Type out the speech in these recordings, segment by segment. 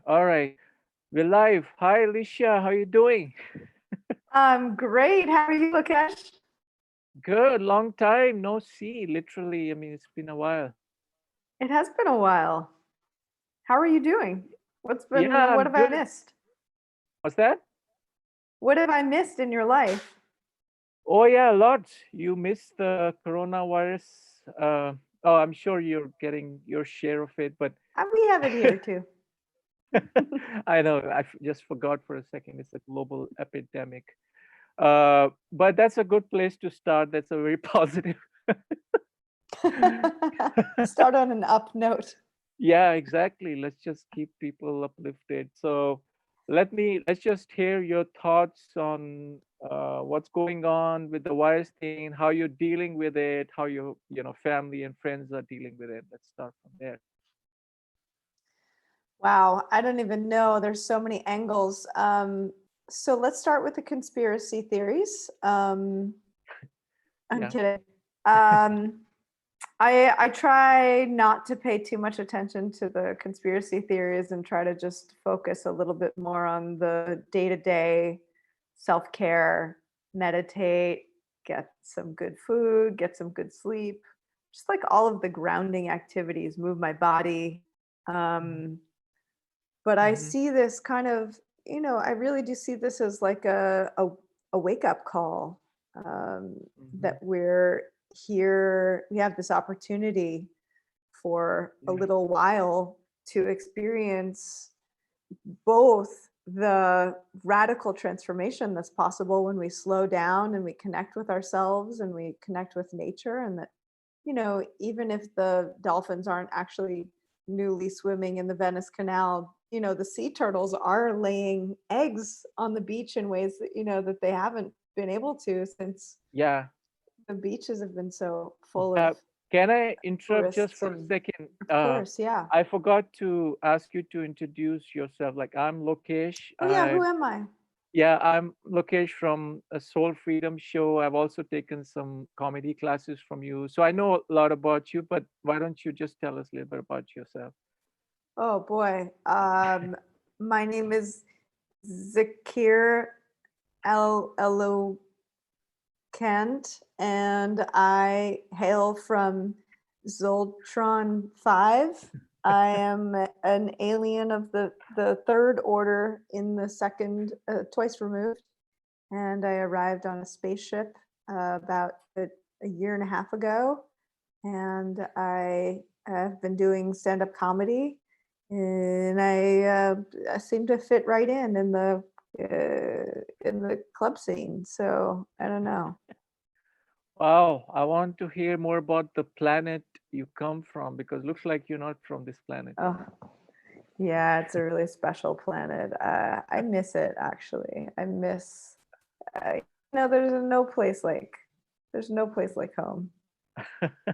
All right, we're live. Hi, Alicia. How you doing? I'm great. How are you, Lokesh? Good. Long time no see. Literally, I mean, it's been a while. It has been a while. How are you doing? Yeah, What I'm have I good. missed? What's that? What have I missed in your life? Oh yeah, a lot. You missed the coronavirus. Oh, I'm sure you're getting your share of it, but We have it here too. I know just forgot for a second. It's a global epidemic. But that's a good place to start. That's a very positive. Start on an up note. Yeah, exactly. Let's just keep people uplifted. So let's just hear your thoughts on what's going on with the virus thing, how you're dealing with it, how your family and friends are dealing with it. Let's start from there. Wow, I don't even know. There's so many angles. So let's start with the conspiracy theories. I'm Yeah. kidding. Um, I try not to pay too much attention to the conspiracy theories and try to just focus a little bit more on the day-to-day self-care, meditate, get some good food, get some good sleep, just like all of the grounding activities, move my body. Um, but I Mm-hmm. see this kind of, I really do see this as like a wake-up call, Hmm. that we're here, we have this opportunity for a Yeah. little while to experience both the radical transformation that's possible when we slow down and we connect with ourselves and we connect with nature, and that, even if the dolphins aren't actually newly swimming in the Venice Canal, the sea turtles are laying eggs on the beach in ways that, that they haven't been able to since Yeah. the beaches have been so full of Yeah. Can I interrupt just tourists. for a And second? of course, yeah. I forgot to ask you to introduce yourself. Like, I'm Lokesh. Oh yeah, who am I? Yeah, I'm Lokesh from a Soul Freedom show. I've also taken some comedy classes from you. So I know a lot about you, but why don't you just tell us a little bit about yourself? Oh boy. My name is Zakir El Kent, and I hail from Zoltron 5. I am an alien of the third order in the second, twice removed, and I arrived on a spaceship about a year and a half ago, and I have been doing stand-up comedy, and I seem to fit right in the club scene. So I don't know. Wow, I want to hear more about the planet you come from because looks like you're not from this planet. Oh, yeah, it's a really special planet. I miss it actually. I miss. There's no place like home.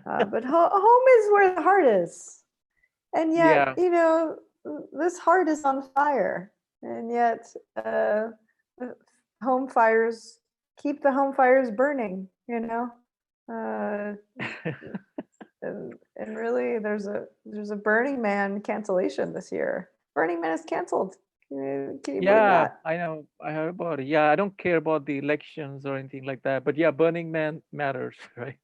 But home is where the heart is, and yet, Yeah, this heart is on fire, and yet, uh, home fires keep the home fires burning. Uh, and really, there's a Burning Man cancellation this year. Burning Man is canceled. Can you believe yeah, that? I know. I heard about it. Yeah, I don't care about the elections or anything like that. But yeah, Burning Man matters, right?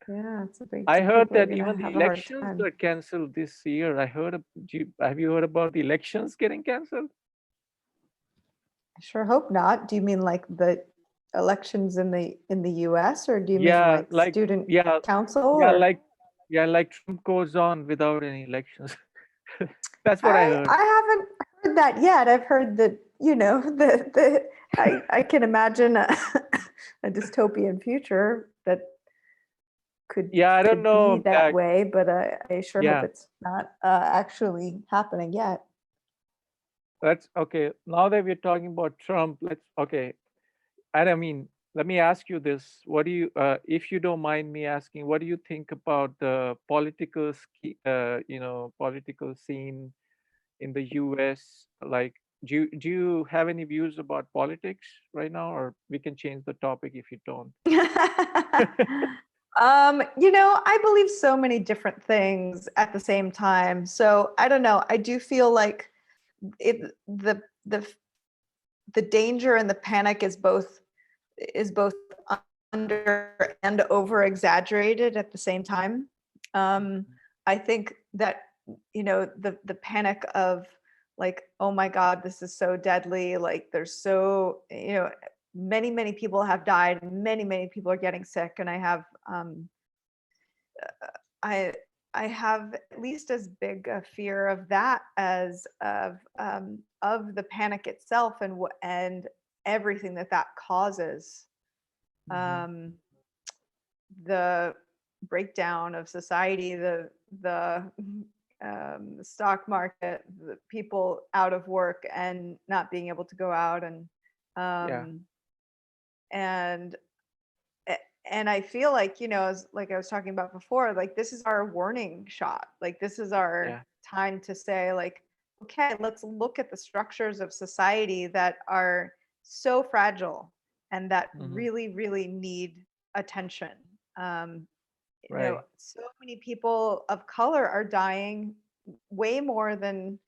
Yeah, it's a big I deal. heard People are that gonna even the have a hard elections time. were canceled this year. Have you heard about the elections getting canceled? I sure hope not. Do you mean like the elections in the US, or do you mean Yeah, like like student yeah, council, yeah, or like Trump goes on without any elections. That's what I I heard. I haven't heard that yet. I've heard that, I can imagine a dystopian future that could Yeah, I don't could be know. that way, but I sure hope Yeah, it's not actually happening yet. that's okay. Now that we're talking about Trump, and I mean, let me ask you this: if you don't mind me asking, what do you think about the political scene in the U.S.? Like, do you have any views about politics right now, or we can change the topic if you don't? I believe so many different things at the same time. So I don't know. I do feel like it the danger and the panic is both under and over exaggerated at the same time. I think that the panic of like, oh my God, this is so deadly. Like there's so many people have died, many people are getting sick, and I I have at least as big a fear of that as of the panic itself and everything that causes. Hmm. Um, the breakdown of society, the stock market, the people out of work and not being able to go out, Yeah. um, and and I feel like, as like I was talking about before, like this is our warning shot. Like this is our Yeah. time to say, like, okay, let's look at the structures of society that are so fragile and that Hmm. really, really need attention. Um, Right. so many people of color are dying way more than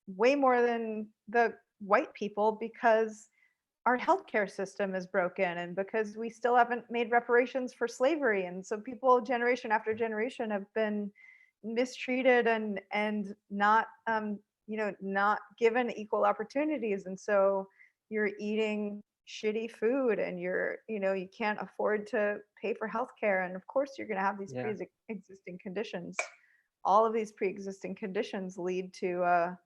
way more than the white people because our healthcare system is broken and because we still haven't made reparations for slavery, and so people generation after generation have been mistreated and not not given equal opportunities, and so you're eating shitty food and you can't afford to pay for healthcare, and of course you're going to have these Yeah. pre-existing conditions. All of these pre-existing conditions lead to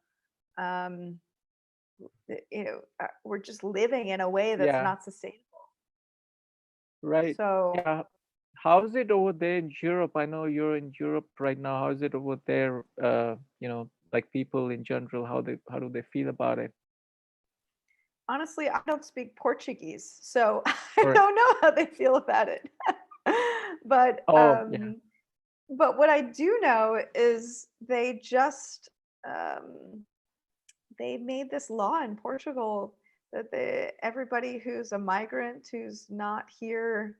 um, we're just living in a way that's Yeah. not sustainable. Right. So Yeah. How's it over there in Europe? I know you're in Europe right now. How is it over there? Like people in general, how do they feel about it? honestly, I don't speak Portuguese, so I Or don't know how they feel about it. but oh yeah. um, but what I do know is um, they made this law in Portugal that everybody who's a migrant who's not here,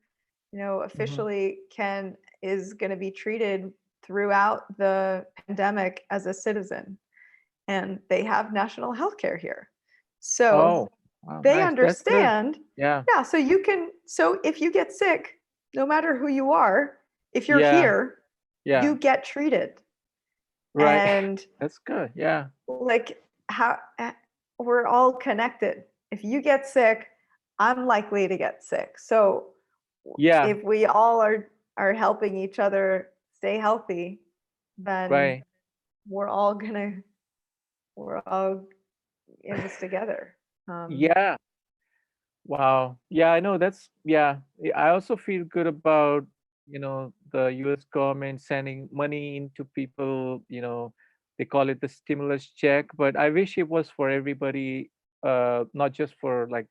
Hmm. officially can is going to be treated throughout the pandemic as a citizen, and they have national health care here. So Oh, wow, they nice. That's good. understand. Yeah. Yeah, so if you get sick, no matter who you are, if you're Yeah. here, Yeah. you get treated. Right. And That's good. Yeah. like how we're all connected. If you get sick, I'm likely to get sick. So Yeah. if we all are helping each other stay healthy, then Right. we're all gonna we're all in this together. Yeah. Wow. Yeah, I know yeah. I also feel good about, the US government sending money into people, they call it the stimulus check, but I wish it was for everybody, not just for like,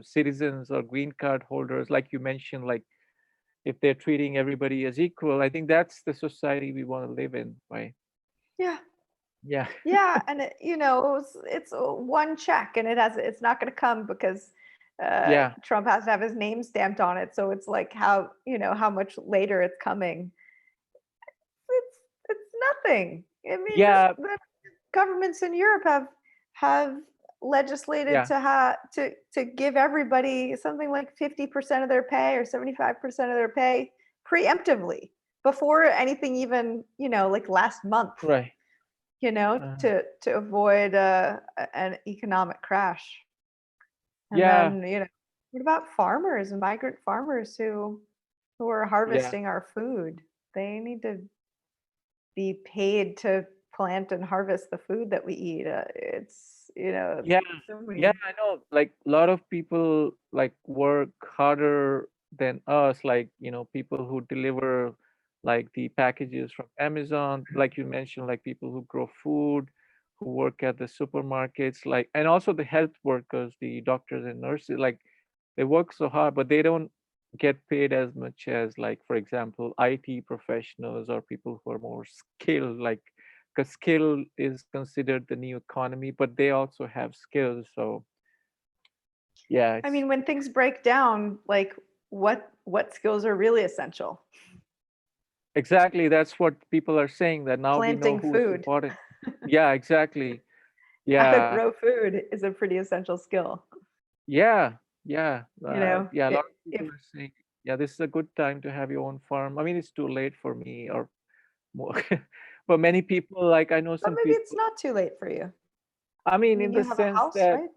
citizens or green card holders, like you mentioned, like if they're treating everybody as equal. I think that's the society we want to live in, right? Yeah. Yeah. Yeah, and it's one check, and it's not going to come because Yeah. Trump has to have his name stamped on it. So it's like how much later it's coming. It's nothing. I mean, Yeah. the governments in Europe have legislated Yeah. to give everybody something like 50% of their pay or 75% of their pay preemptively before anything even like last month, Right. Uh, to avoid an economic crash. And yeah. then, what about farmers and migrant farmers who are Yeah. harvesting our food? They need to be paid to plant and harvest the food that we eat. It's, Yeah, so yeah, many. I know. Like a lot of people like work harder than us. Like, people who deliver like the packages from Amazon, like you mentioned, like people who grow food, who work at the supermarkets, like, and also the health workers, the doctors and nurses, like they work so hard, but they don't get paid as much as like, for example, IT professionals or people who are more skilled, like because skill is considered the new economy, but they also have skills. So yeah, I it's mean, when things break down, like what skills are really essential. Exactly. That's what people are saying, that now we know Planting who's food. important. Yeah, exactly. How to Yeah. grow food is a pretty essential skill. Yeah. Yeah. Yeah. A lot of If people are saying, yeah, this is a good time to have your own farm. I mean, it's too late for me or more. But many people, like I know but some maybe it's people, not too late for you. I I mean, mean, in you the have a sense house, that, right?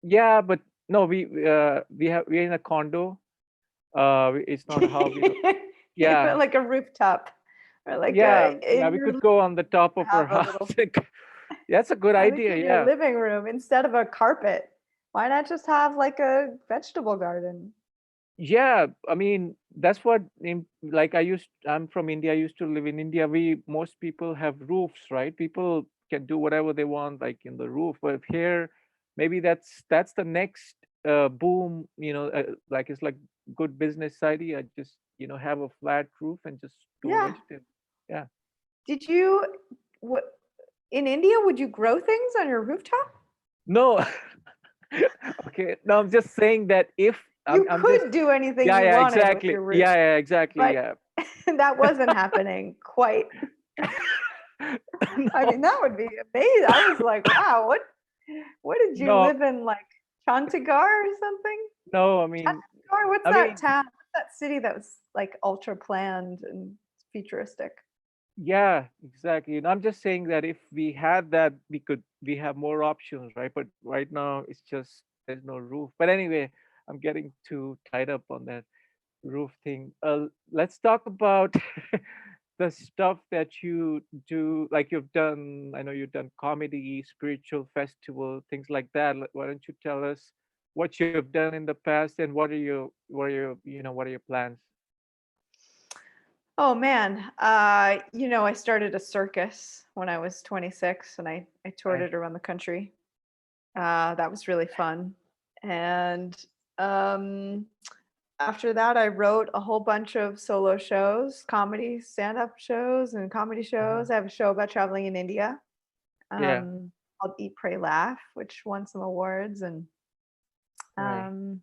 yeah, but no, we're in a condo. It's not how we don't, You yeah. have like a rooftop, or like Yeah. Yeah. in We your could go on the top of our have a house. little, That's a good I think idea. in your Yeah. living room instead of a carpet. Why not just have like a vegetable garden? Yeah, I mean, that's what like I'm from India, I used to live in India. Most people have roofs, right? People can do whatever they want, like in the roof. But here, maybe that's the next boom, like it's like good business idea. Just, have a flat roof and just grow Yeah. vegetables. Yeah. Did you what in India would you grow things on your rooftop? No, okay. No, I'm just saying that if You I'm just could do anything yeah, you yeah, wanted with exactly. your roof, Yeah, yeah, exactly. but Yeah. that wasn't happening quite. I No. mean, that would be amazing. I was like, wow, what did you No, live in, like Chandigarh or something? no, I mean, Chandigarh, what's I that mean, town? What's that city that was like ultra planned and futuristic? yeah, exactly. And I'm just saying that if we had that, we have more options, right? But right now it's just there's no roof. But anyway, I'm getting too tied up on that roof thing. Let's talk about the stuff that you do, like you've done. I know you've done comedy, spiritual festival, things like that. Why don't you tell us what you've done in the past and what are your plans? Oh man, I started a circus when I was 26, and I toured Right. it around the country. That was really fun. And um, after that, I wrote a whole bunch of solo shows, comedy, stand-up shows, and comedy Uh-huh. shows. I have a show about traveling in India, Yeah. called Eat, Pray, Laugh, which won some awards. Right. Um,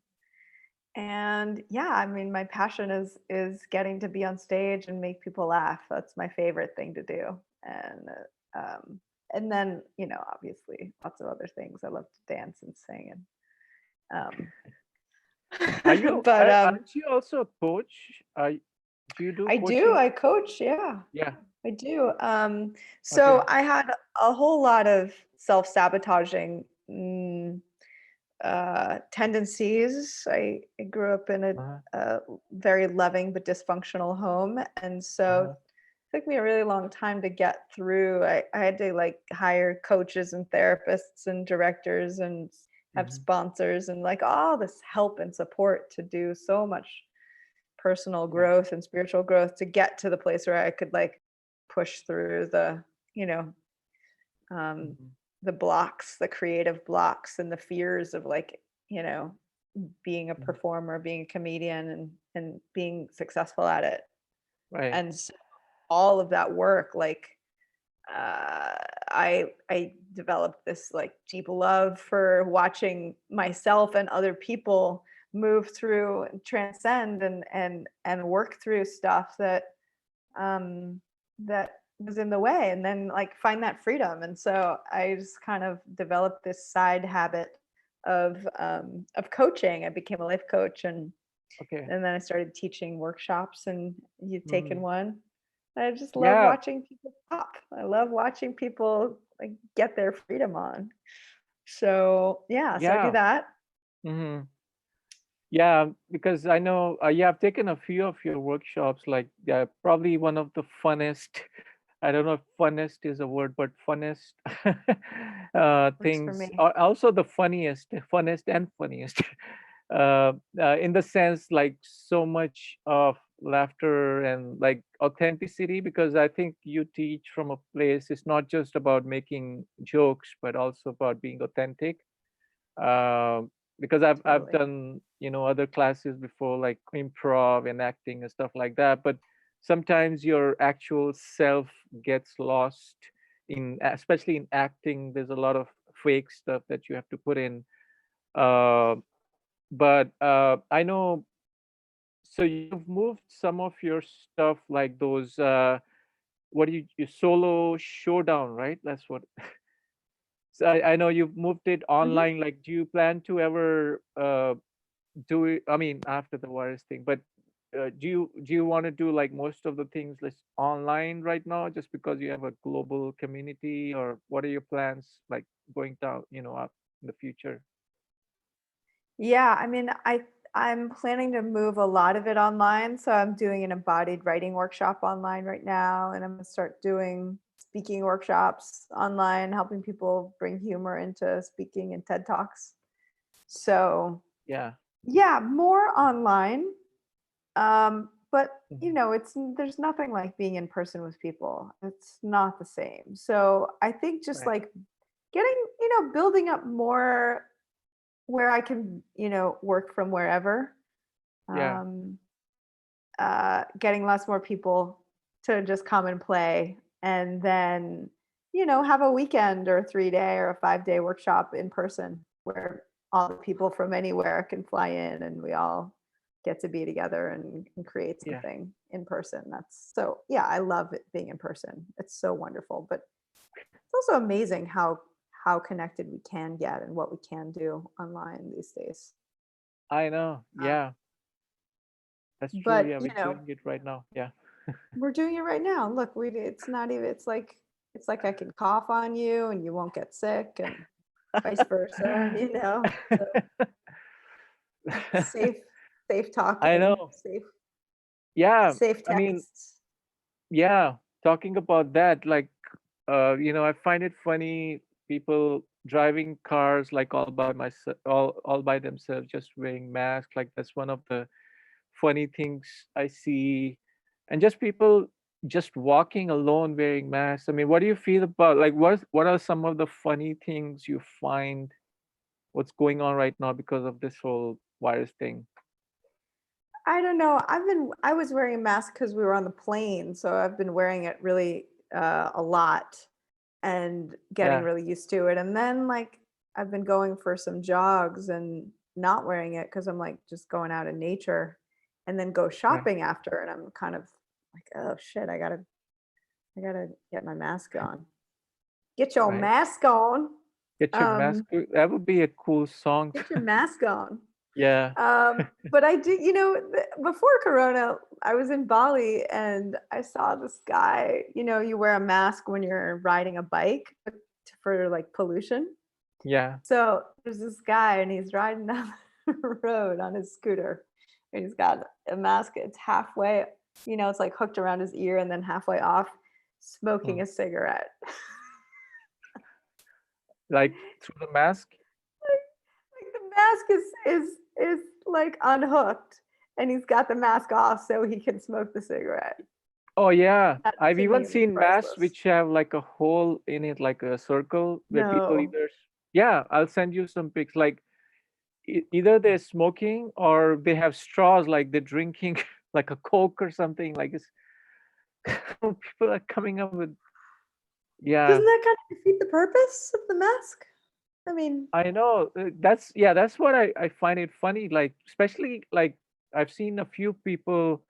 and yeah, I mean, my passion is getting to be on stage and make people laugh. That's my favorite thing to do. And then, obviously lots of other things. I love to dance and sing Are you? but Aren't you also a coach? Do you do I do. coaching? I coach. Yeah, Yeah. I do. So Okay. I had a whole lot of self-sabotaging tendencies. I grew up in Uh-huh. a very loving but dysfunctional home, and so Uh-huh. it took me a really long time to get through. I had to like hire coaches and therapists and directors and have Hmm. sponsors and like all this help and support to do so much personal Yeah. growth and spiritual growth to get to the place where I could like push through you know, um, Hmm. the blocks, the creative blocks and the fears of like, you know, being a Hmm. performer, being a comedian and being successful at it. Right. And so all of that work, like uh, I developed this like deep love for watching myself and other people move through and transcend and work through stuff um that was in the way, and then like find that freedom. And so I just kind of developed this side habit of coaching. I became a life coach, Okay. and then I started teaching workshops, and you've taken Hmm. one. I just love Yeah. watching people pop. I love watching people like get their freedom on. So yeah, so I do Yeah. that. Hmm. Yeah. Because I know. Yeah, I've taken a few of your workshops. Like, yeah, probably one of the funnest. I don't know if funnest is a word, but funnest Works for things me. are also the funnest and funniest. In the sense, like so much of laughter and like authenticity, because I think you teach from a place, it's not just about making jokes, but also about being authentic. Because I've Totally. done other classes before, like improv and acting and stuff like that, but sometimes your actual self gets lost in, especially in acting. There's a lot of fake stuff that you have to put in. uh, but I know So you've moved some of your stuff, like those what do you solo showdown, right? That's what. So I know you've moved it Mhm. online. Like, do you plan to ever do it? I mean, after the virus thing, but do you want to do like most of the things like online right now, just because you have a global community, or what are your plans like going down, up in the future? Yeah, I mean, I'm planning to move a lot of it online. So I'm doing an embodied writing workshop online right now, and I'm gonna start doing speaking workshops online, helping people bring humor into speaking and TED Talks. So Yeah. yeah, more online. But Mhm. there's nothing like being in person with people. It's not the same. So I think just Right. like getting, building up more where I can, work from wherever. Yeah. Um, Getting lots more people to just come and play, and then, have a weekend or a 3-day or a 5-day workshop in person where all the people from anywhere can fly in and we all get to be together and create Yeah. something in person. That's so, yeah, I love it being in person. It's so wonderful, but it's also amazing how connected we can get and what we can do online these days. I know. Um, Yeah, that's true. but Yeah, we're doing it right now. Yeah. we're doing it right now. Look, it's not even, it's like I can cough on you and you won't get sick and vice versa, So safe, safe I talking, know. safe, Yeah. safe I mean, texts. yeah, talking about that, like, I find it funny, people driving cars like all by themselves, just wearing masks. Like, that's one of the funny things I see. And just people just walking alone wearing masks. I mean, what do you feel about, like, what are some of the funny things you find what's going on right now because of this whole virus thing? I don't know. I was wearing a mask because we were on the plane, so I've been wearing it really a lot and getting Yeah, really used to it. And then like I've been going for some jogs and not wearing it because I'm like just going out in nature, and then go right, shopping after, and I'm kind of like, oh shit, I gotta get my mask on. Get your right. mask on. Get your mask. Um, That would be a cool song. get your mask on. Yeah, But I do, before Corona, I was in Bali and I saw this guy. You wear a mask when you're riding a bike for like pollution. yeah. So there's this guy and he's riding down the road on his scooter, and he's got a mask. It's halfway, it's like hooked around his ear and then halfway off, smoking Hmm. a cigarette. Like, through the mask. Like the mask is like unhooked, and he's got the mask off so he can smoke the cigarette. Oh yeah, That I've to even me was seen masks priceless. which have like a hole in it, like a circle where people No. either. Yeah, I'll send you some pics. Like, either they're smoking or they have straws, like they're drinking like a Coke or something. Like, it's people are coming up with. Yeah, Doesn't that kind of defeat the purpose of the mask? I mean, I know. That's what I find it funny. Like, especially like I've seen a few people,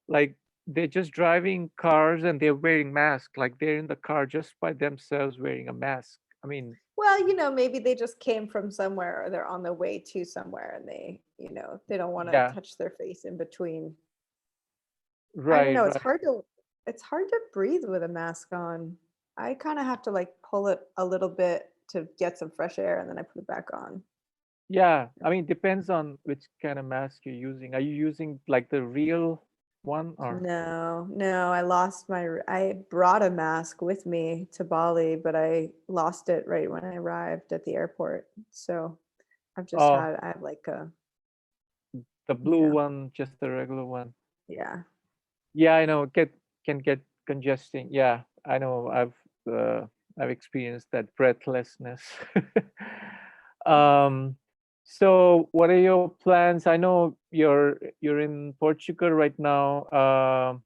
like, they're just driving cars and they're wearing masks. Like, they're in the car just by themselves wearing a mask. I mean, well, maybe they just came from somewhere or they're on their way to somewhere and they don't want to yeah, touch their face in between. I don't right, know, right. it's hard to breathe with a mask on. I kind of have to like pull it a little bit to get some fresh air and then I put it back on. Yeah, I mean, depends on which kind of mask you're using. Are you using like the real one, or? No, no, I brought a mask with me to Bali, but I lost it right when I arrived at the airport. So Oh, I have like a, the blue yeah, one, just the regular one. yeah. Yeah, I know. Can get congesting. Yeah, I know. I've experienced that breathlessness. um, so what are your plans? I know you're in Portugal right now.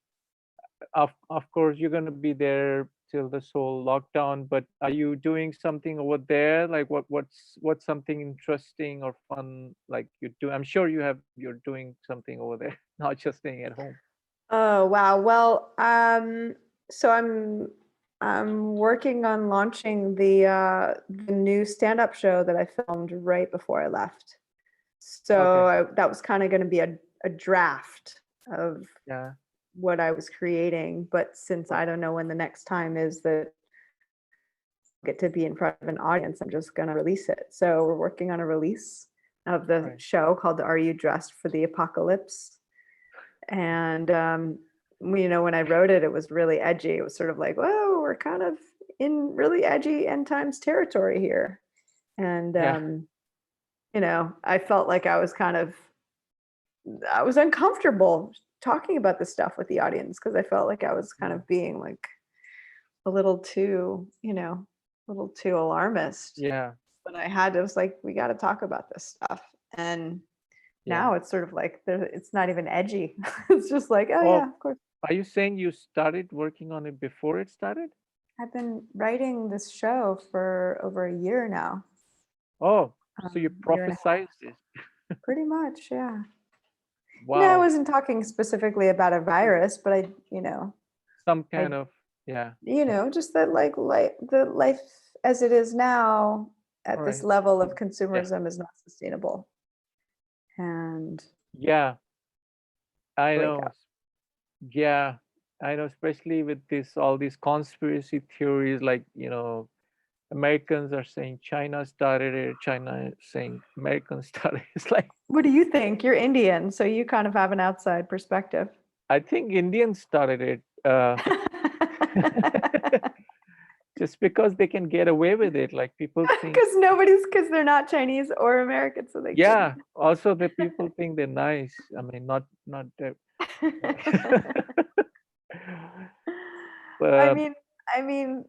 Of course, you're gonna be there till this whole lockdown. But are you doing something over there? Like what's something interesting or fun like you do? I'm sure you're doing something over there, not just staying at home. Oh wow. Well, so I'm working on launching the new stand-up show that I filmed right before I left. So Okay. that was kind of going to be a draft of Yeah. what I was creating, but since Right. I don't know when the next time is that I get to be in front of an audience, I'm just going to release it. So we're working on a release of the Right. show called Are You Dressed for the Apocalypse? And when I wrote it, it was really edgy. It was sort of like, whoa, we're kind of in really edgy end times territory here. And Yeah. I felt like I was uncomfortable talking about this stuff with the audience because I felt like I was kind Yeah. of being like a little too, a little too alarmist. Yeah. But I was like, we got to talk about this stuff. And Yeah. now it's sort of like it's not even edgy. It's just like, oh Oh, yeah, of course. are you saying you started working on it before it started? I've been writing this show for over a year now. Oh, so you Year and a half. prophesized this. Pretty much, yeah. I Wow. wasn't talking specifically about a virus, but Some kind I of, yeah. just that like the life as it is now All at this right. level of Yeah. consumerism is not sustainable. And Yeah, I wake know. up. Yeah, I know, especially with this all these conspiracy theories, like, Americans are saying China started it, China is saying Americans started it. It's like What do you think? You're Indian, so you kind of have an outside perspective. I think Indians started it. Just because they can get away with it. Like people think, Because they're not Chinese or American, so they yeah. couldn't. Also, the people think they're nice. I mean, not that. I But mean, I mean,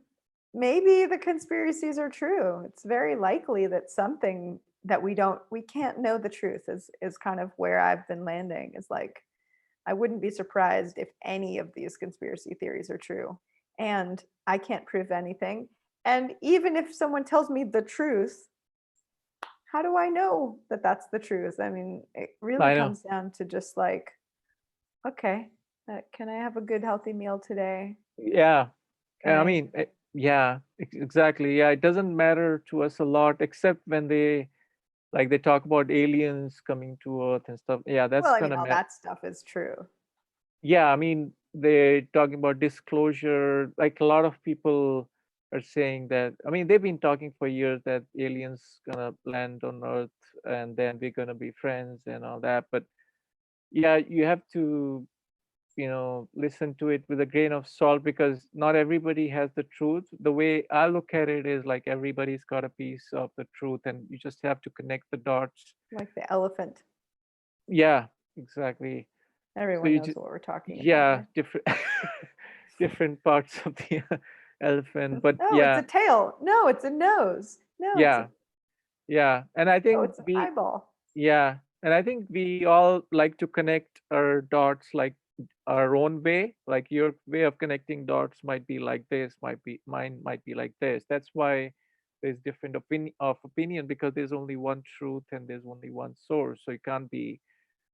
maybe the conspiracies are true. It's very likely that something that we can't know the truth is kind of where I've been landing. Is like, I wouldn't be surprised if any of these conspiracy theories are true. And I can't prove anything. And even if someone tells me the truth, how do I know that that's the truth? I mean, it really I know. comes down to just like, okay, can I have a good, healthy meal today? Yeah. Can I I? mean, yeah, exactly. Yeah, it doesn't matter to us a lot, except when they talk about aliens coming to Earth and stuff. Yeah, Well, that's I mean, gonna all matter. that stuff is true. Yeah, I mean, they're talking about disclosure. Like a lot of people are saying that. I mean, they've been talking for years that aliens gonna land on Earth and then we're gonna be friends and all that. But yeah, you have to listen to it with a grain of salt because not everybody has the truth. The way I look at it is like everybody's got a piece of the truth and you just have to connect the dots. Like the elephant. Yeah, exactly. So Everyone you knows just, what we're talking about, yeah, right? different different parts of the elephant. But No, it's a yeah, tail. No, it's a nose. No, yeah, yeah. And I think it's an eyeball. yeah, and I think we all like to connect our dots like our own way. Like your way of connecting dots might be like this, might be mine, might be like this. That's why there's different opinion because there's only one truth and there's only one source. So it can't be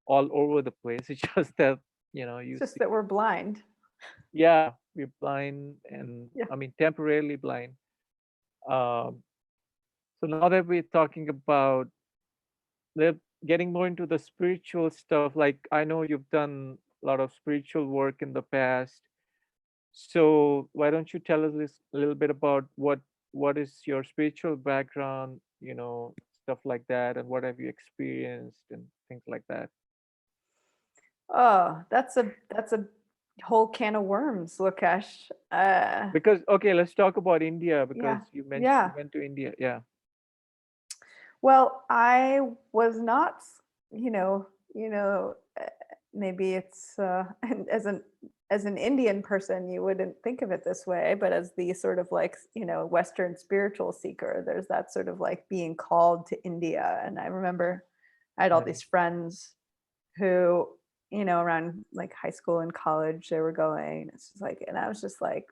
all over the place. It's just that It's you just see. that we're blind. Yeah, we're blind, and Yeah. I mean temporarily blind. Um, so now that we're talking about the getting more into the spiritual stuff, like I know you've done a lot of spiritual work in the past. So why don't you tell us this a little bit about what is your spiritual background, stuff like that, and what have you experienced and things like that. Oh, that's a whole can of worms, Lokesh. Because okay, let's talk about India because Yeah. you mentioned you Yeah. went to India. Yeah. Well, I was not, maybe it's as an Indian person, you wouldn't think of it this way, but as the sort of like, Western spiritual seeker, there's that sort of like being called to India. And I remember I had all Right. these friends who, around like high school and college, they were going. It's just like, and I was just like,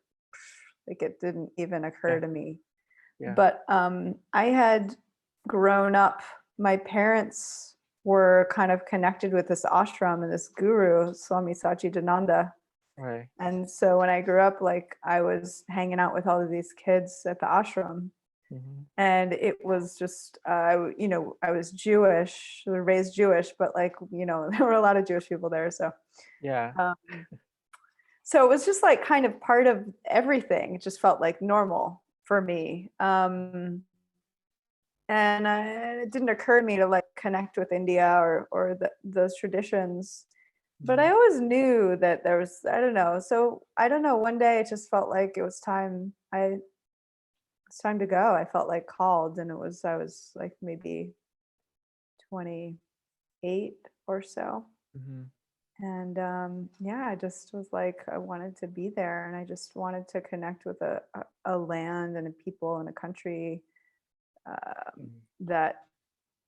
Like it didn't even occur Yeah. to me. Yeah. But I had grown up, my parents were kind of connected with this ashram and this guru, Swami Sachidananda. Right. And so when I grew up, like I was hanging out with all of these kids at the ashram, Hmm. and it was just, I was Jewish, raised Jewish, but like, there were a lot of Jewish people there. Yeah. Um, so it was just like kind of part of everything. It just felt like normal for me. And it didn't occur to me to like connect with India or those traditions. But I Mhm. always knew that there was, I don't know. So I don't know. One day it just felt like it was time. It's time to go. I felt like called, and I was like maybe 28 or so. Mhm. And yeah, I just was like, I wanted to be there, and I just wanted to connect with a land and a people and a country Mhm. that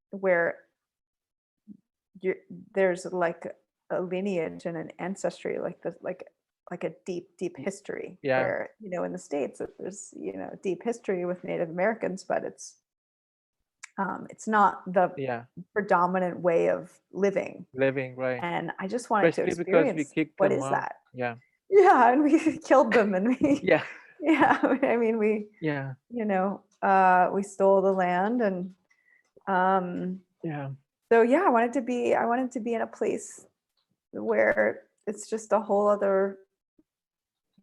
where you there's like a lineage and an ancestry, like this, like a deep Y- history. Yeah. Where in the States there's deep history with Native Americans, but it's not the Yeah. predominant way of living. Living, right. And I just wanted to Especially because we experience kicked what them is out. that. Yeah. Yeah, and we killed them, and we Yeah. yeah, I mean Yeah. we stole the land, and um Yeah. so yeah, I wanted to be in a place where it's just a whole other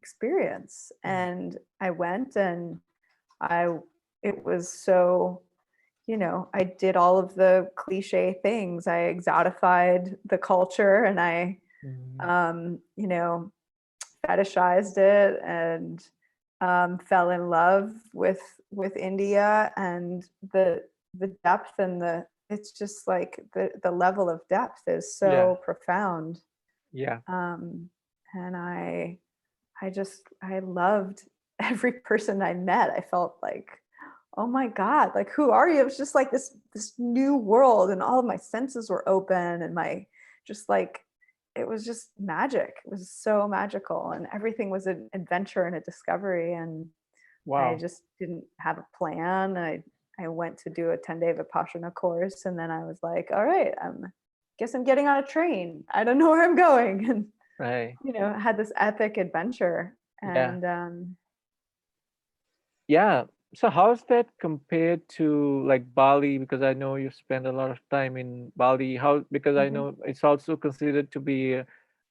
experience. Mhm. And I went, and I it was so, I did all of the cliche things. I exotified the culture, and I Mhm. um, you know, fetishized it, and fell in love with India, and the depth and the it's just like the level of depth is Yeah. so profound. Yeah. um, and I loved every person I met. I felt like, oh my God, like who are you? It was just like this new world, and all of my senses were open, and my just like it was just magic. It was so magical, and everything was an adventure and a discovery. And I Wow. just didn't have a plan. I went to do a 10-day Vipassana course, and then I was like, all right, guess I'm getting on a train. I don't know where I'm going. And Right. had this epic adventure. Yeah. And Yeah. So how's that compared to like Bali? Because I know you spend a lot of time in Bali. How, because I mhm, know it's also considered to be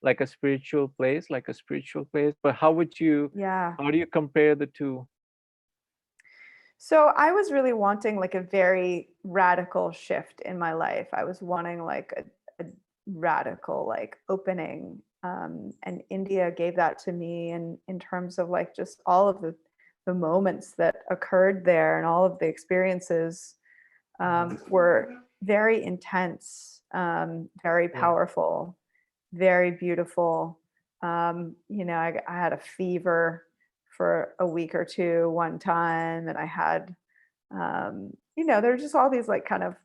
like a spiritual place, like a spiritual place. But yeah. how do you compare the two? So I was really wanting like a very radical shift in my life. I was wanting like a radical like opening. And India gave that to me, and in terms of like just all of the moments that occurred there, and all of the experiences Mhm. were very intense, very Yeah. powerful, very beautiful. I had a fever for a week or two one time, and I had, there were just all these like kind of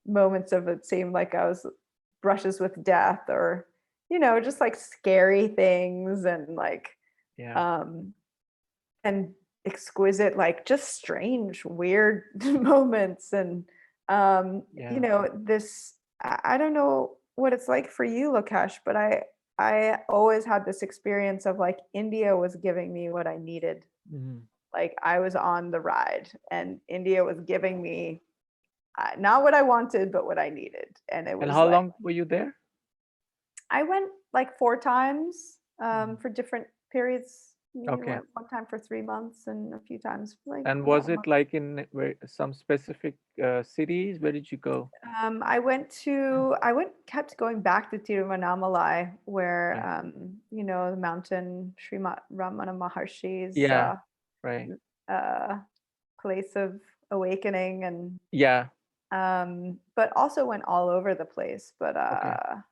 moments of it seemed like I was brushes with death, or, just like scary things, and like, Yeah. um, and exquisite, like just strange, weird moments. And, Yeah. this, I don't know what it's like for you, Lokesh, but I always had this experience of like India was giving me what I needed. Mhm. Like I was on the ride, and India was giving me not what I wanted, but what I needed. And it And was how like, long were you there? I went like 4 times Mhm. for different periods. Maybe Okay. went one time for 3 months, and a few times for like And about was a it month. like in some specific cities? Where did you go? I kept going back to Tiruvannamalai, where, Right. the mountain Ramana Maharshi's Yeah. Right. uh, place of awakening. And Yeah. but also went all over the place. But Okay.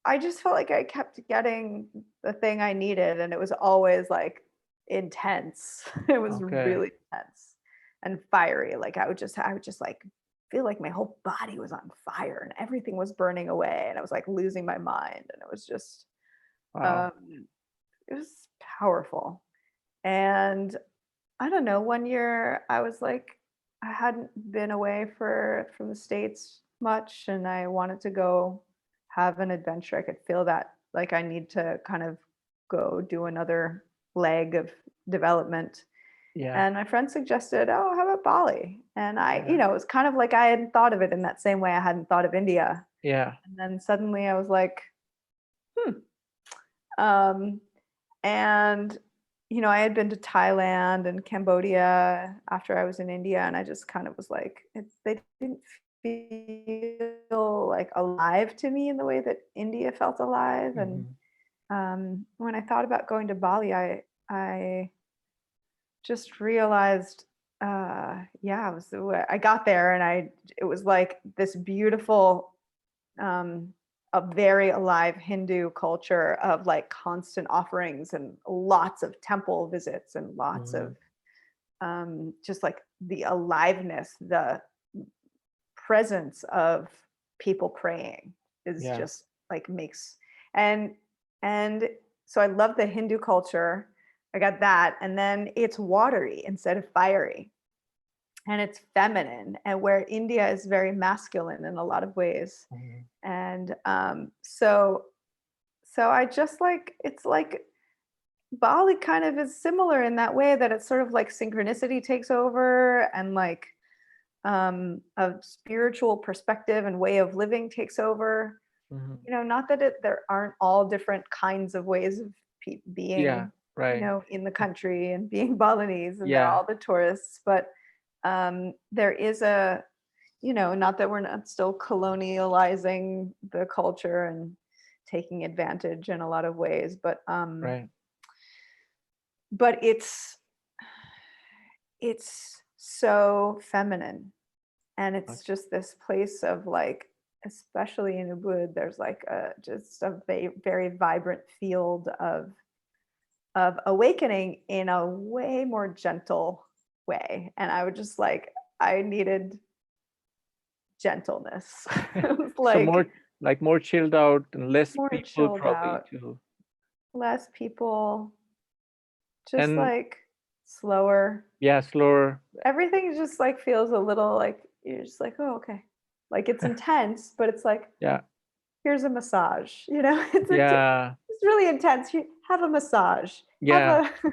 I just felt like I kept getting the thing I needed, and it was always like intense. It was Okay. really intense and fiery. Like I would just like feel like my whole body was on fire, and everything was burning away, and I was like losing my mind, and it was just Wow. um it was powerful. And I don't know, one year I was like, I hadn't been away from the States much, and I wanted to go have an adventure. I could feel that like I need to kind of go do another leg of development. Yeah. And my friend suggested, "Oh, how about Bali?" And Yeah. it was kind of like I hadn't thought of it in that same way I hadn't thought of India. Yeah. And then suddenly I was like, hmm. Um, and I had been to Thailand and Cambodia after I was in India, and I just kind of was like, they didn't feel like alive to me in the way that India felt alive. And Hmm. when I thought about going to Bali, I just realized, yeah, it was the way I got there, and it was like this beautiful, um, a very alive Hindu culture of like constant offerings and lots of temple visits and lots Hmm. of just like the aliveness, the presence of people praying is Yeah. just like makes and and so I love the Hindu culture. I got that, and then it's watery instead of fiery, and it's feminine, and where India is very masculine in a lot of ways. Hmm. And so I just like, it's like Bali kind of is similar in that way, that it's sort of like synchronicity takes over, and like a spiritual perspective and way of living takes over. Hmm. Not that there aren't all different kinds of ways of Yeah. being, Right. in the country and being Balinese, and they're Yeah. all the tourists, but there is not that we're not still colonializing the culture and taking advantage in a lot of ways, Right. but it's so feminine, and it's Okay. just this place of like, especially in Ubud, there's like just a very vibrant field of awakening in a way more gentle way, and I would just like, I needed gentleness. It was So more like like more chilled out and less more people chilled probably out, too. less people, just And like slower. yeah, slower. Everything just like feels a little like, you're just like, oh, okay. Like it's intense, but it's like, Yeah. here's a massage. Yeah. It's really intense. You have a massage. Have Yeah. a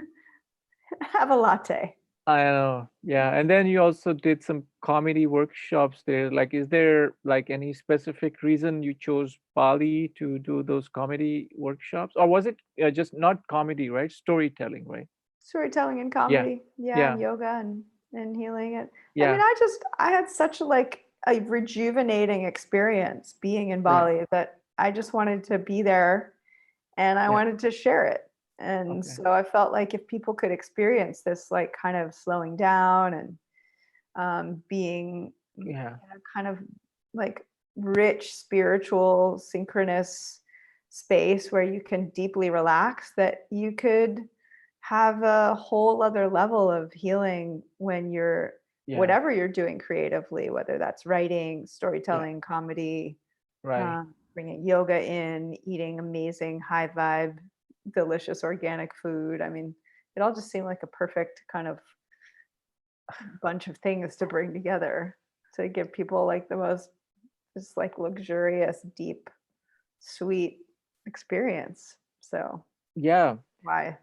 have a latte. I know. Yeah. And then you also did some comedy workshops there. Like, is there like any specific reason you chose Bali to do those comedy workshops? Or was it just not comedy, right? Storytelling, right? Storytelling and Yeah. comedy, yeah, and Yeah. yoga and healing it. I mean, Yeah. I had such like a rejuvenating experience being in Right. Bali, that I just wanted to be there, and I Yeah. wanted to share it. And Okay. so I felt like if people could experience this like kind of slowing down and being Yeah. in a kind of like rich spiritual synchronous space where you can deeply relax, that you could have a whole other level of healing when you're Yeah. whatever you're doing creatively, whether that's writing, Yeah. storytelling, comedy, Right. bringing yoga in, eating amazing high vibe delicious organic food. I mean, it all just seemed like a perfect kind of bunch of things to bring together to give people like the most just like luxurious, deep, sweet experience. So Yeah. why?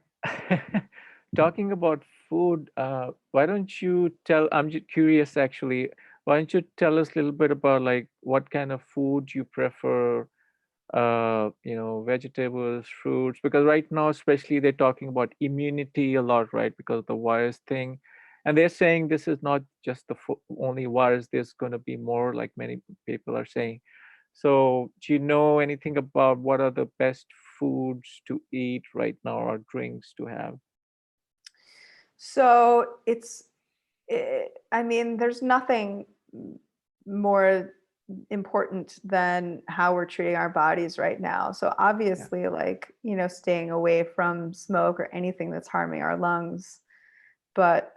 Talking about food, why don't you tell? I'm just curious actually. Why don't you tell us a little bit about like what kind of food you prefer? Vegetables, fruits, because right now, especially, they're talking about immunity a lot, right? Because of the virus thing. And they're saying this is not just the only virus, there's going to be more, like many people are saying. So, do you know anything about what are the best foods to eat right now or drinks to have? So I mean, there's nothing more important than how we're treating our bodies right now. So Yeah. obviously, like, staying away from smoke or anything that's harming our lungs, but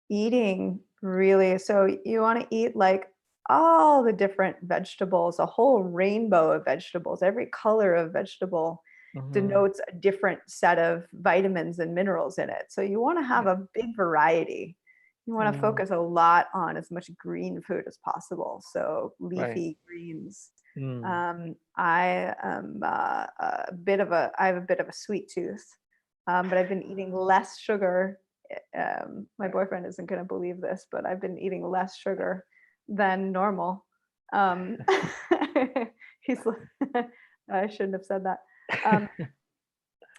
eating really, so you want to eat like all the different vegetables, a whole rainbow of vegetables, every color of vegetable, Mm-hmm. denotes a different set of vitamins and minerals in it. So you want to have Yeah. a big variety. You want to Mm, focus a lot on as much green food as possible. So right. leafy greens. Mm. I am I have a bit of a sweet tooth, but I've been eating less sugar. My boyfriend isn't going to believe this, but I've been eating less sugar than normal. Um, he's like, I shouldn't have said that. Um,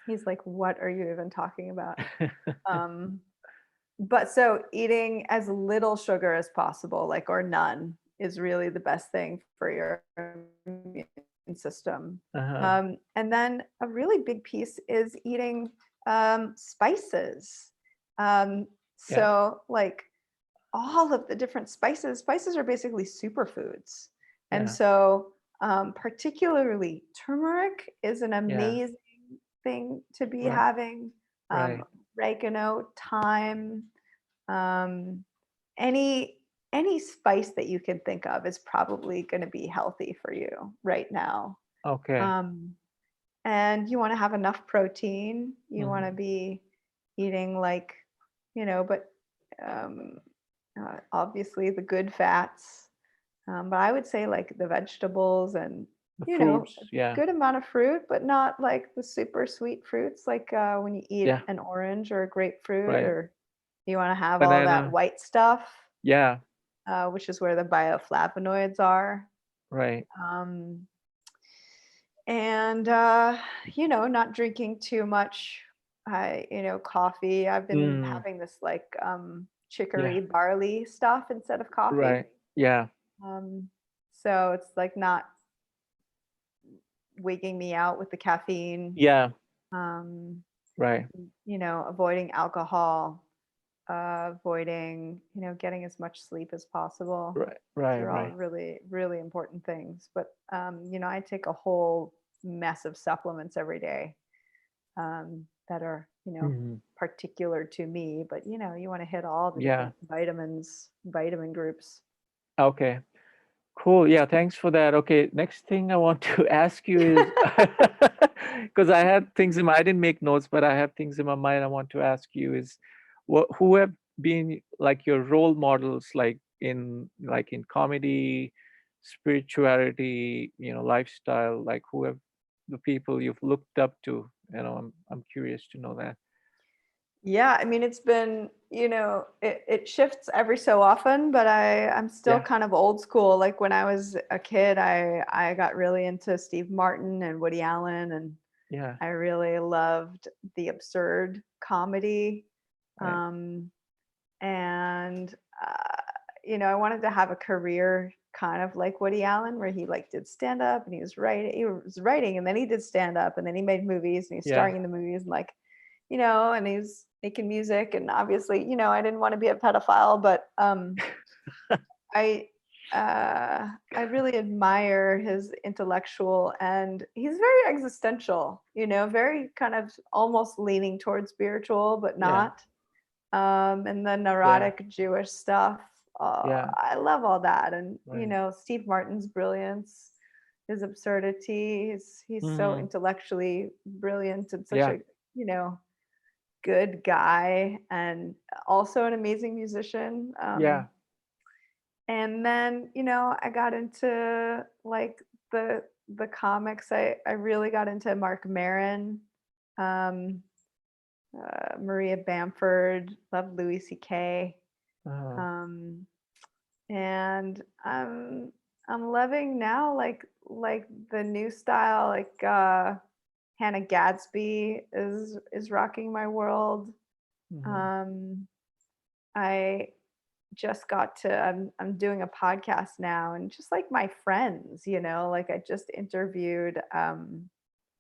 he's like, what are you even talking about? Um, but so eating as little sugar as possible, like, or none, is really the best thing for your immune system. Uh-huh. And then a really big piece is eating spices. Um, Yeah. so like all of the different spices are basically superfoods. And Yeah. so particularly turmeric is an Yeah. amazing thing to be Right. having. Right. Oregano, thyme, um, any any spice that you can think of is probably going to be healthy for you right now. Okay. Um, and you want to have enough protein. You want to Mm-hmm. be eating like, but um, obviously the good fats. But I would say like the vegetables and, The a fruits. Yeah. good amount of fruit, but not like the super sweet fruits, like when you eat Yeah. an orange or a grapefruit, Right. or you want to have all that Banana. white stuff, Yeah. which is where the bioflavonoids are. Right. Um, and not drinking too much coffee. I've been Mm. having this like Yeah. chicory barley stuff instead of coffee. Right. Yeah. um, so it's like not waking me out with the caffeine. Yeah. um, Right. Avoiding alcohol, avoiding getting as much sleep as possible. Right. These Right. are all Right. really, really important things. But I take a whole mess of supplements every day, that are Mm-hmm. particular to me. But you want to hit all the Yeah. different vitamin groups. Okay. Cool. Yeah, thanks for that. Okay, next thing I want to ask you is because I had things in my, I didn't make notes, but I have things in my mind I want to ask you is who have been like your role models like in comedy, spirituality, lifestyle, like who have the people you've looked up to? I'm curious to know that. Yeah, I mean, it's been, it shifts every so often, but I'm still Yeah. kind of old school. Like when I was a kid, I got really into Steve Martin and Woody Allen, and Yeah. I really loved the absurd comedy. Right. Um, and I wanted to have a career kind of like Woody Allen, where he like did stand up and he was writing, and then he did stand up, and then he made movies, and he's Yeah. starring in the movies, and like, and he's making music. And obviously, I didn't want to be a pedophile, but I I really admire his intellectual, and he's very existential, very kind of almost leaning towards spiritual, but Yeah. not. And the Yeah. neurotic Jewish stuff. Yeah. I love all that. And, Right. Steve Martin's brilliance, his absurdity. He's so Hmm. intellectually brilliant and such Yeah. a, you know, good guy, and also an amazing musician. Yeah. And then, I got into like the comics. I really got into Mark Maron, um, Maria Bamford, loved Louis C.K. Uh, Um, and I'm loving now like the new style, like Hannah Gadsby is rocking my world. mhm. Um, I just got to I'm doing a podcast now, and just like my friends, like I just interviewed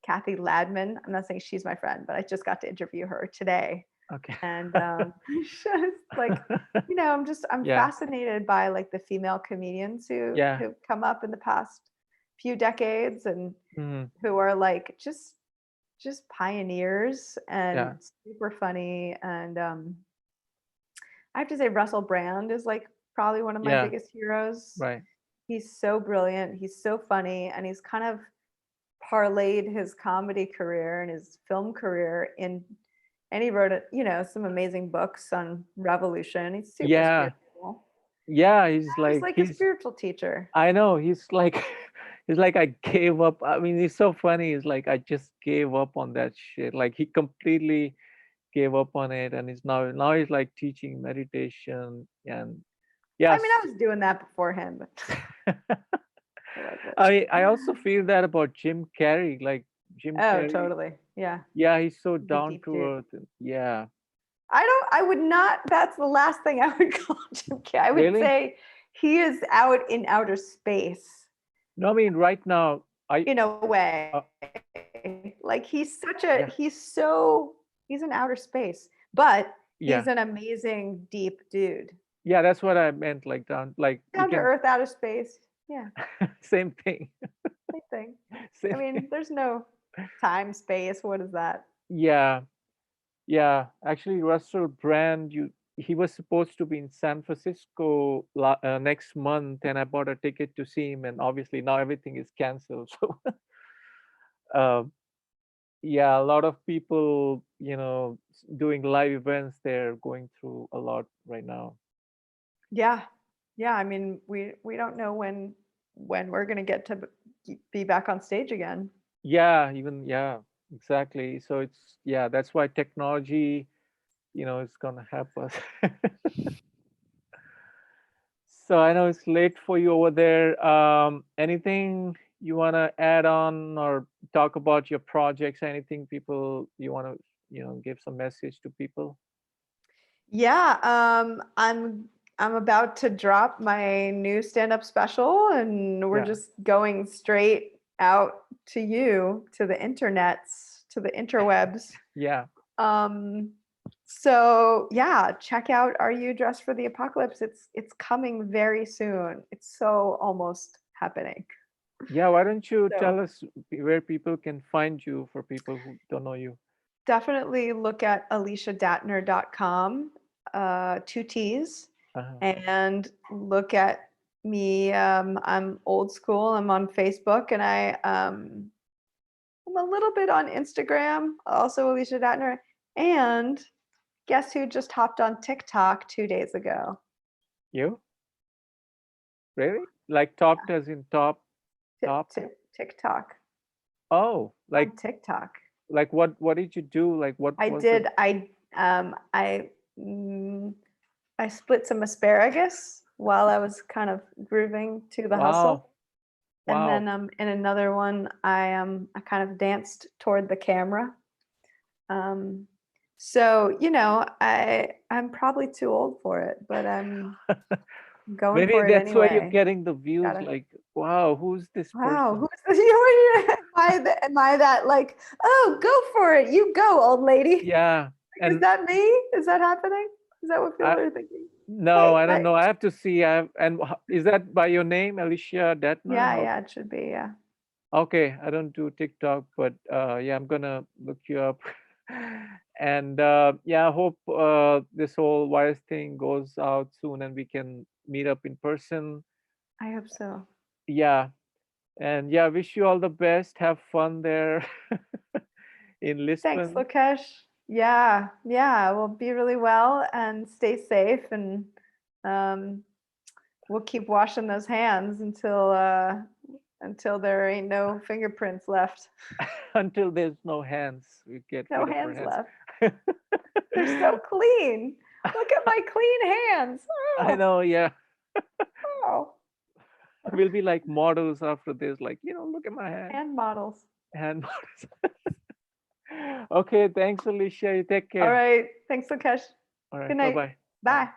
Kathy Ladman. I'm not saying she's my friend, but I just got to interview her today. Okay. And just like, I'm Yeah. fascinated by like the female comedians Yeah. who've come up in the past few decades, and Mhm. who are like just pioneers and Yeah. super funny. And I have to say Russell Brand is like probably one of my Yeah. biggest heroes. Right. He's so brilliant, he's so funny, and he's kind of parlayed his comedy career and his film career in, and he wrote some amazing books on revolution. He's super Yeah, spiritual. yeah. He's He's like like a he's. spiritual teacher. I know he's like, he's like I gave up. I mean, he's so funny. He's like I just gave up on that shit. Like he completely gave up on it, and now he's like teaching meditation and I mean, yes. I was doing that before him, but I also feel that about Jim Carrey. Like Jim oh, Carrey, totally. Yeah. yeah, he's so He's a down deep to dude. earth. Yeah, I would not, that's the last thing I would call Jim Carrey. I would really. say he is out in outer space No, I mean right now, I in a way. uh, Like yeah, he's in outer space, but yeah, he's an amazing deep dude. yeah. That's what I meant. Like down, like you Down to can earth, outer space. Yeah, same thing, same thing. I same mean, thing. there's no time, space. What is that? Yeah, yeah. Actually, Russell Brand, he was supposed to be in San Francisco next month, and I bought a ticket to see him, and obviously now everything is canceled. So, uh, yeah, a lot of people, doing live events, they're going through a lot right now. Yeah, yeah. I mean, we don't know when we're gonna get to be back on stage again. Yeah, even yeah, exactly. So yeah, that's why technology, is gonna help us. So I know it's late for you over there. Anything you wanna add on or talk about your projects? Anything people you wanna, give some message to people? Yeah, I'm about to drop my new stand-up special, and we're Yeah, just going straight out to you, to the internets, to the interwebs. yeah, Um, so yeah, check out Are You Dressed for the Apocalypse? It's coming very soon. It's so almost happening. yeah. Why don't you So tell us where people can find you for people who don't know you? definitely look at aliciadattner.com, two T's, Uh-huh. and look at me. I'm old school. I'm on Facebook, and I'm a little bit on Instagram, also Alicia Dattner. And guess who just hopped on TikTok 2 days ago? You? Really? Like top as in top, top? TikTok Oh, on TikTok. like what did you do? Like what I was it? did. Mm, I split some asparagus while I was kind of grooving to the Wow. hustle. And Wow. then in another one, I kind of danced toward the camera. Um, so I'm probably too old for it, but I'm going Maybe for it that's why you're anyway. getting the views Gotta. like, wow, who's this Wow, person? who's the, am I that like, oh, go for it, you go, old lady? Yeah. Like, is And that me? Is that happening? Is that what people I are thinking? no, Hey, I don't hey. know. I have to see. Is that by your name, Alicia Dattner? Yeah, How? yeah, it should be, yeah. Okay, I don't do TikTok, but yeah, I'm gonna look you up. And yeah, I hope this whole virus thing goes out soon and we can meet up in person. I hope so. Yeah, and yeah, wish you all the best. Have fun there in Thanks, Lisbon. Lokesh. Yeah, yeah, we'll be really well and stay safe, and um, we'll keep washing those hands until there ain't no fingerprints left. Until there's no hands, we get No rid of our hands hands. left. They're so clean. Look at my clean hands. I Oh, know, yeah. oh. We'll be like models after this, like, look at my Hand models. hand models. Okay, thanks, Alicia. You take All care. right. Thanks, Lokesh. All Good right, night. bye-bye. Bye. Bye.